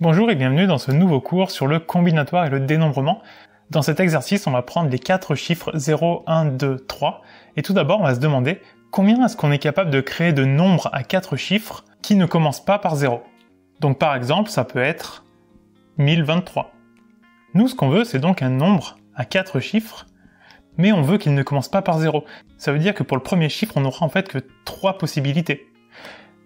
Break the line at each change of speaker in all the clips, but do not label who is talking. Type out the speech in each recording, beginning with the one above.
Bonjour et bienvenue dans ce nouveau cours sur le combinatoire et le dénombrement. Dans cet exercice, on va prendre les 4 chiffres 0, 1, 2, 3. Et tout d'abord, on va se demander combien est-ce qu'on est capable de créer de nombres à 4 chiffres qui ne commencent pas par 0. Donc par exemple, ça peut être 1023. Nous, ce qu'on veut, c'est donc un nombre à 4 chiffres, mais on veut qu'il ne commence pas par 0. Ça veut dire que pour le premier chiffre, on n'aura en fait que 3 possibilités.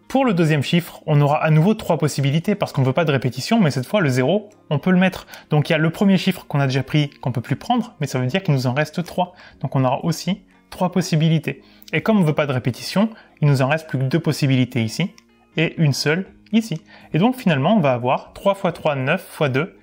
Pour le deuxième chiffre, on aura à nouveau 3 possibilités parce qu'on ne veut pas de répétition, mais cette fois le 0, on peut le mettre. Donc il y a le premier chiffre qu'on a déjà pris, qu'on peut plus prendre, mais ça veut dire qu'il nous en reste 3. Donc on aura aussi 3 possibilités. Et comme on ne veut pas de répétition, il nous en reste plus que 2 possibilités ici, et une seule ici. Et donc finalement, on va avoir 3 x 3, 9 x 2,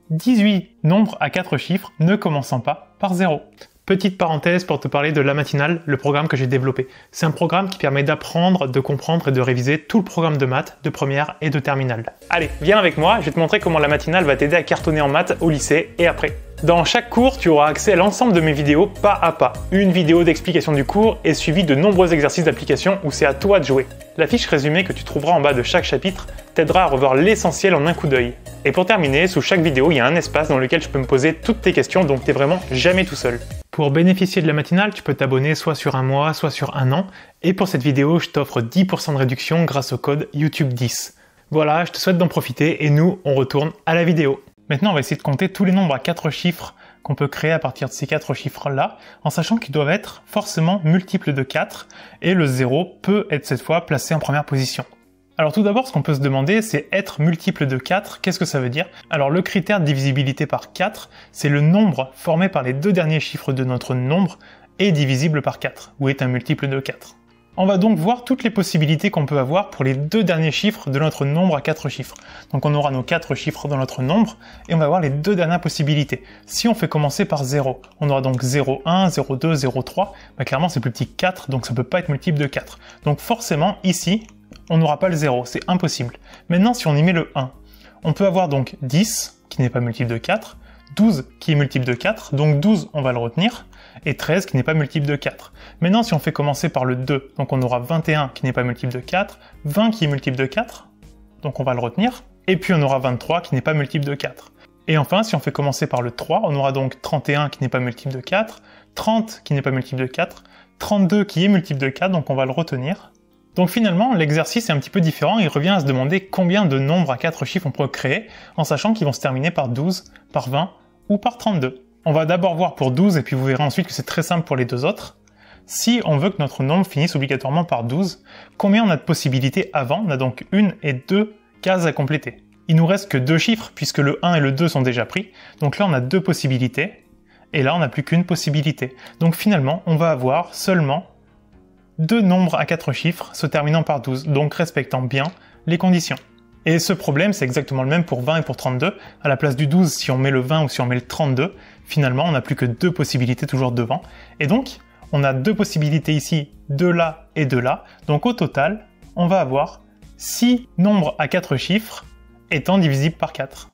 18 nombres à 4 chiffres ne commençant pas par 0. Petite parenthèse pour te parler de La Matinale, le programme que j'ai développé. C'est un programme qui permet d'apprendre, de comprendre et de réviser tout le programme de maths, de première et de terminale. Allez, viens avec moi, je vais te montrer comment La Matinale va t'aider à cartonner en maths au lycée et après. Dans chaque cours, tu auras accès à l'ensemble de mes vidéos pas à pas. Une vidéo d'explication du cours est suivie de nombreux exercices d'application où c'est à toi de jouer. La fiche résumée que tu trouveras en bas de chaque chapitre t'aidera à revoir l'essentiel en un coup d'œil. Et pour terminer, sous chaque vidéo, il y a un espace dans lequel tu peux me poser toutes tes questions, donc t'es vraiment jamais tout seul. Pour bénéficier de La Matinale, tu peux t'abonner soit sur un mois, soit sur un an. Et pour cette vidéo, je t'offre 10% de réduction grâce au code YouTube10. Voilà, je te souhaite d'en profiter et nous, on retourne à la vidéo. Maintenant, on va essayer de compter tous les nombres à 4 chiffres qu'on peut créer à partir de ces 4 chiffres-là, en sachant qu'ils doivent être forcément multiples de 4, et le 0 peut être cette fois placé en première position. Alors tout d'abord, ce qu'on peut se demander, c'est être multiple de 4, qu'est-ce que ça veut dire? Alors le critère de divisibilité par 4, c'est le nombre formé par les 2 derniers chiffres de notre nombre est divisible par 4, ou est un multiple de 4. On va donc voir toutes les possibilités qu'on peut avoir pour les 2 derniers chiffres de notre nombre à 4 chiffres. Donc on aura nos 4 chiffres dans notre nombre, et on va voir les 2 dernières possibilités. Si on fait commencer par 0, on aura donc 0,1, 0,2, 0,3, clairement c'est plus petit que 4, donc ça ne peut pas être multiple de 4. Donc forcément, ici, on n'aura pas le 0, c'est impossible. Maintenant, si on y met le 1, on peut avoir donc 10, qui n'est pas multiple de 4, 12 qui est multiple de 4, donc 12 on va le retenir, et 13 qui n'est pas multiple de 4. Maintenant si on fait commencer par le 2, donc on aura 21 qui n'est pas multiple de 4, 20 qui est multiple de 4, donc on va le retenir, et puis on aura 23 qui n'est pas multiple de 4. Et enfin si on fait commencer par le 3, on aura donc 31 qui n'est pas multiple de 4, 30 qui n'est pas multiple de 4, 32 qui est multiple de 4, donc on va le retenir. Donc finalement, l'exercice est un petit peu différent, il revient à se demander combien de nombres à 4 chiffres on peut créer, en sachant qu'ils vont se terminer par 12, par 20 ou par 32. On va d'abord voir pour 12, et puis vous verrez ensuite que c'est très simple pour les deux autres. Si on veut que notre nombre finisse obligatoirement par 12, combien on a de possibilités avant? On a donc 1 et 2 cases à compléter. Il nous reste que 2 chiffres, puisque le 1 et le 2 sont déjà pris, donc là on a 2 possibilités, et là on n'a plus qu'une possibilité. Donc finalement, on va avoir seulement 2 nombres à 4 chiffres se terminant par 12, donc respectant bien les conditions. Et ce problème, c'est exactement le même pour 20 et pour 32. À la place du 12, si on met le 20 ou si on met le 32, finalement, on n'a plus que 2 possibilités toujours devant. Et donc, on a 2 possibilités ici, de là et de là. Donc au total, on va avoir 6 nombres à 4 chiffres étant divisibles par 4.